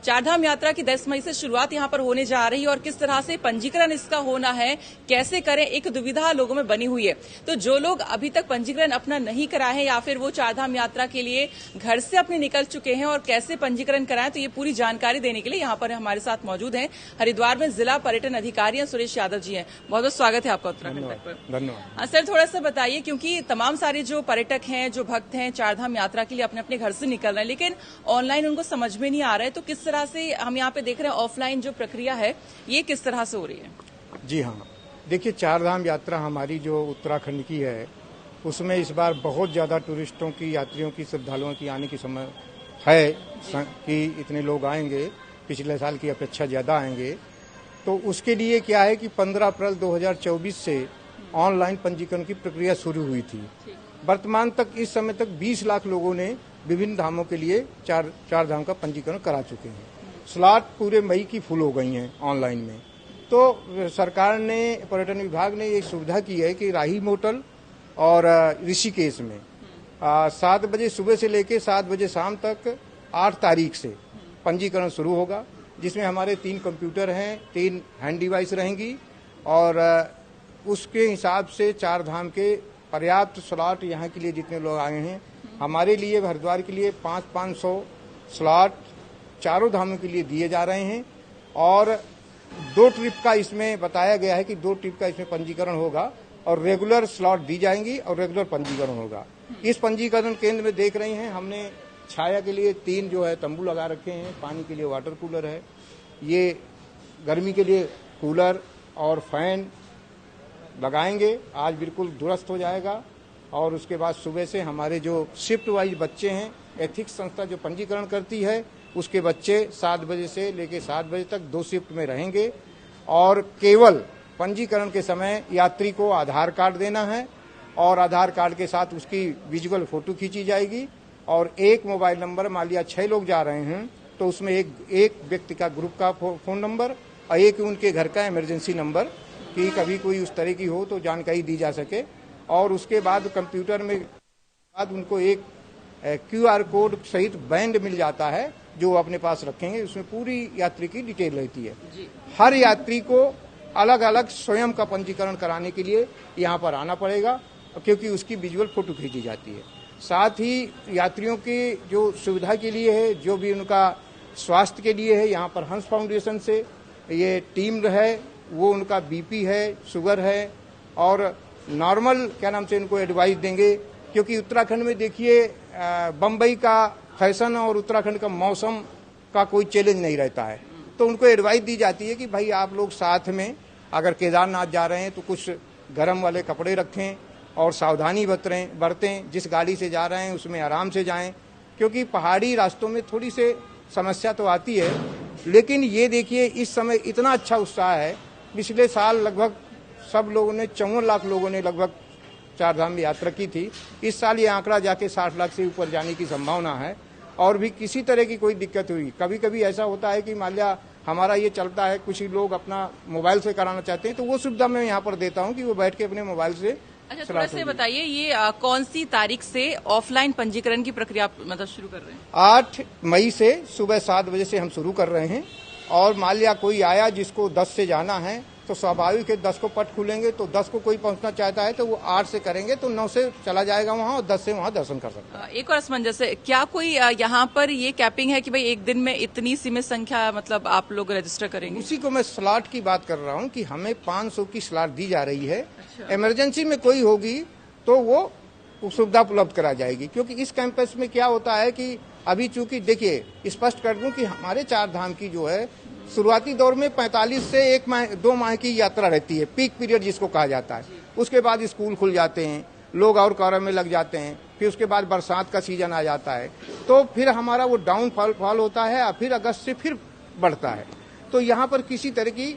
चारधाम यात्रा की 10 मई से शुरुआत यहां पर होने जा रही है और किस तरह से पंजीकरण इसका होना है, कैसे करें, एक दुविधा लोगों में बनी हुई है। तो जो लोग अभी तक पंजीकरण अपना नहीं कराए हैं या फिर वो चारधाम यात्रा के लिए घर से अपने निकल चुके हैं और कैसे पंजीकरण कराएं, तो ये पूरी जानकारी देने के लिए यहां पर हमारे साथ मौजूद हैं हरिद्वार में जिला पर्यटन अधिकारी सुरेश यादव जी हैं। बहुत बहुत स्वागत है आपका उत्तराखंड तक पर। धन्यवाद। सर, थोड़ा सा बताइए, क्योंकि तमाम सारे जो पर्यटक हैं, जो भक्त हैं, चारधाम यात्रा के लिए अपने अपने घर से निकल रहे हैं, लेकिन ऑनलाइन उनको समझ में नहीं आ रहा है, तो किस तरह से हम यहाँ पे देख रहे हैं ऑफलाइन जो प्रक्रिया है ये किस तरह से हो रही है? जी हाँ, देखिए, चारधाम यात्रा हमारी जो उत्तराखंड की है उसमें इस बार बहुत ज्यादा टूरिस्टों की, यात्रियों की, श्रद्धालुओं की आने की समय है कि इतने लोग आएंगे। पिछले साल की अपेक्षा ज्यादा आएंगे। तो उसके लिए क्या है कि 15 अप्रैल 2024 से ऑनलाइन पंजीकरण की प्रक्रिया शुरू हुई थी। वर्तमान तक, इस समय तक 20 लाख लोगों ने विभिन्न धामों के लिए चार धाम का पंजीकरण करा चुके हैं। स्लॉट पूरे मई की फुल हो गई हैं ऑनलाइन में। तो सरकार ने, पर्यटन विभाग ने ये सुविधा की है कि राही मोटल और ऋषिकेश में 7 बजे सुबह से लेकर 7 बजे शाम तक 8 तारीख से पंजीकरण शुरू होगा, जिसमें हमारे 3 कंप्यूटर हैं, 3 हैंड डिवाइस रहेंगी और उसके हिसाब से चार धाम के पर्याप्त स्लॉट यहाँ के लिए जितने लोग आए हैं, हमारे लिए हरिद्वार के लिए 500 स्लॉट चारों धामों के लिए दिए जा रहे हैं। और 2 ट्रिप का इसमें बताया गया है कि 2 ट्रिप का इसमें पंजीकरण होगा और रेगुलर स्लॉट दी जाएंगी और रेगुलर पंजीकरण होगा। इस पंजीकरण केंद्र में देख रही हैं, हमने छाया के लिए 3 जो है तंबू लगा रखे हैं, पानी के लिए वाटर कूलर है, ये गर्मी के लिए कूलर और फैन लगाएंगे। आज बिल्कुल दुरुस्त हो जाएगा। और उसके बाद सुबह से हमारे जो शिफ्ट वाइज बच्चे हैं, एथिक्स संस्था जो पंजीकरण करती है, उसके बच्चे 7 बजे से लेकर 7 बजे तक 2 शिफ्ट में रहेंगे। और केवल पंजीकरण के समय यात्री को आधार कार्ड देना है और आधार कार्ड के साथ उसकी विजुअल फोटो खींची जाएगी और एक मोबाइल नंबर, मान लिया 6 लोग जा रहे हैं तो उसमें एक व्यक्ति का ग्रुप का फोन नंबर और एक उनके घर का इमरजेंसी नंबर, कि कभी कोई उस तरह की हो तो जानकारी दी जा सके। और उसके बाद कंप्यूटर में उनको एक QR कोड सहित बैंड मिल जाता है जो अपने पास रखेंगे। उसमें पूरी यात्री की डिटेल रहती है। हर यात्री को अलग अलग स्वयं का पंजीकरण कराने के लिए यहाँ पर आना पड़ेगा, क्योंकि उसकी विजुअल फोटो खींची जाती है। साथ ही यात्रियों की जो सुविधा के लिए है, जो भी उनका स्वास्थ्य के लिए है, यहाँ पर हंस फाउंडेशन से ये टीम है, वो उनका BP है, शुगर है और नॉर्मल क्या नाम से इनको एडवाइस देंगे। क्योंकि उत्तराखंड में देखिए, बम्बई का फैशन और उत्तराखंड का मौसम का कोई चैलेंज नहीं रहता है, तो उनको एडवाइस दी जाती है कि भाई आप लोग साथ में अगर केदारनाथ जा रहे हैं तो कुछ गर्म वाले कपड़े रखें और सावधानी बरतें। जिस गाड़ी से जा रहे हैं उसमें आराम से जाएं, क्योंकि पहाड़ी रास्तों में थोड़ी से समस्या तो आती है। लेकिन ये देखिए, इस समय इतना अच्छा उत्साह है। पिछले साल लगभग सब लोगों ने, 54 लाख लोगों ने लगभग चारधाम यात्रा की थी। इस साल ये आंकड़ा जाके 60 लाख से ऊपर जाने की संभावना है। और भी किसी तरह की कोई दिक्कत हुई, कभी कभी ऐसा होता है कि मान लिया हमारा ये चलता है, कुछ ही लोग अपना मोबाइल से कराना चाहते हैं, तो वो सुविधा मैं यहाँ पर देता हूँ कि वो बैठ के अपने मोबाइल से। अच्छा, थोड़ा से बताइए, ये कौन सी तारीख से ऑफलाइन पंजीकरण की प्रक्रिया मतलब शुरू कर रहे हैं? 8 मई से सुबह 7 बजे से हम शुरू कर रहे हैं। और मान लिया कोई आया जिसको 10 से जाना है तो स्वाभाविक है 10 को पट खुलेंगे, तो 10 को कोई पहुंचना चाहता है तो वो 8 से करेंगे तो 9 से चला जाएगा वहाँ और 10 से वहाँ दर्शन कर सकता है। एक और असमंजस है, क्या कोई यहाँ पर ये कैपिंग है कि भाई एक दिन में इतनी सीमित संख्या मतलब आप लोग रजिस्टर करेंगे? उसी को मैं स्लॉट की बात कर रहा हूँ कि हमें 500 की स्लॉट दी जा रही है। इमरजेंसी में कोई होगी तो वो सुविधा उपलब्ध करा जाएगी। क्योंकि इस कैंपस में क्या होता है कि अभी चूंकि देखिए, स्पष्ट कर दूं कि हमारे चार धाम की जो है शुरुआती दौर में 45 से 2 माह की यात्रा रहती है, पीक पीरियड जिसको कहा जाता है। उसके बाद स्कूल खुल जाते हैं, लोग और कार्य में लग जाते हैं, फिर उसके बाद बरसात का सीजन आ जाता है, तो फिर हमारा वो डाउनफॉल होता है और फिर अगस्त से फिर बढ़ता है। तो यहाँ पर किसी तरह की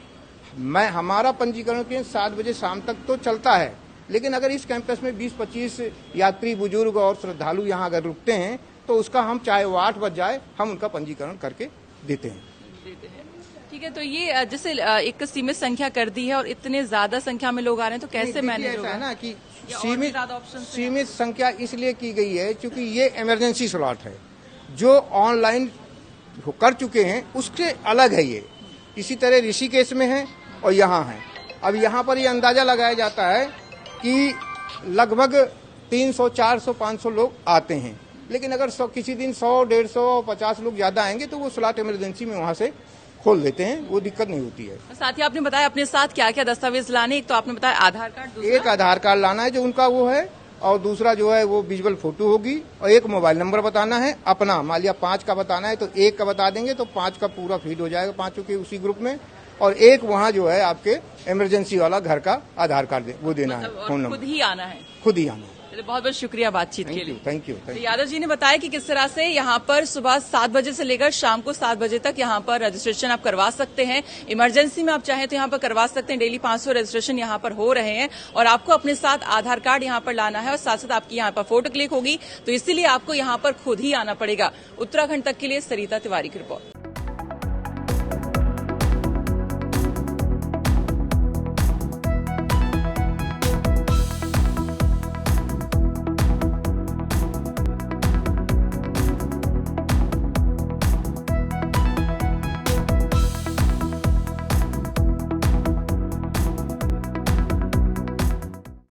हमारा पंजीकरण के 7 बजे शाम तक तो चलता है, लेकिन अगर इस कैंपस में 20-25 यात्री, बुजुर्ग और श्रद्धालु यहाँ अगर रुकते हैं तो उसका हम, चाहे वो 8 बज जाए, हम उनका पंजीकरण करके देते हैं। ठीक है, तो ये जैसे एक सीमित संख्या कर दी है और इतने ज्यादा संख्या में लोग आ रहे हैं, तो कैसे मैनेज होगा? है ना कि सीमित संख्या इसलिए की गई है क्योंकि ये इमरजेंसी स्लॉट है। जो ऑनलाइन कर चुके हैं उसके अलग है ये। इसी तरह ऋषिकेश में है और यहाँ है। अब यहाँ पर ये अंदाजा लगाया जाता है कि लगभग 300, 400, 500 लोग आते हैं, लेकिन अगर किसी दिन 100, 150, 50 लोग ज्यादा आएंगे तो वो स्लॉट इमरजेंसी में वहाँ से खोल देते हैं, वो दिक्कत नहीं होती है। साथ ही आपने बताया अपने साथ क्या क्या दस्तावेज लाने, एक तो आपने बताया आधार कार्ड, एक आधार कार्ड लाना है जो उनका वो है, और दूसरा जो है वो विजुअल फोटो होगी, और एक मोबाइल नंबर बताना है अपना। मान लिया 5 का बताना है तो 1 का बता देंगे तो 5 का पूरा फीड हो जाएगा, 5 के उसी ग्रुप में, और एक वहाँ जो है आपके इमरजेंसी वाला घर का आधार कार्ड वो देना है, फोन नंबर खुद ही आना है। खुद ही आना है। बहुत बहुत शुक्रिया बातचीत के लिए। Thank you. यादव जी ने बताया कि किस तरह से यहाँ पर सुबह 7 बजे से लेकर शाम को 7 बजे तक यहाँ पर रजिस्ट्रेशन आप करवा सकते हैं। इमरजेंसी में आप चाहें तो यहाँ पर करवा सकते हैं। डेली 500 रजिस्ट्रेशन यहाँ पर हो रहे हैं और आपको अपने साथ आधार कार्ड यहाँ पर लाना है और साथ साथ आपकी यहाँ पर फोटो क्लिक होगी, तो इसीलिए आपको यहाँ पर खुद ही आना पड़ेगा। उत्तराखंड तक के लिए सरिता तिवारी की रिपोर्ट।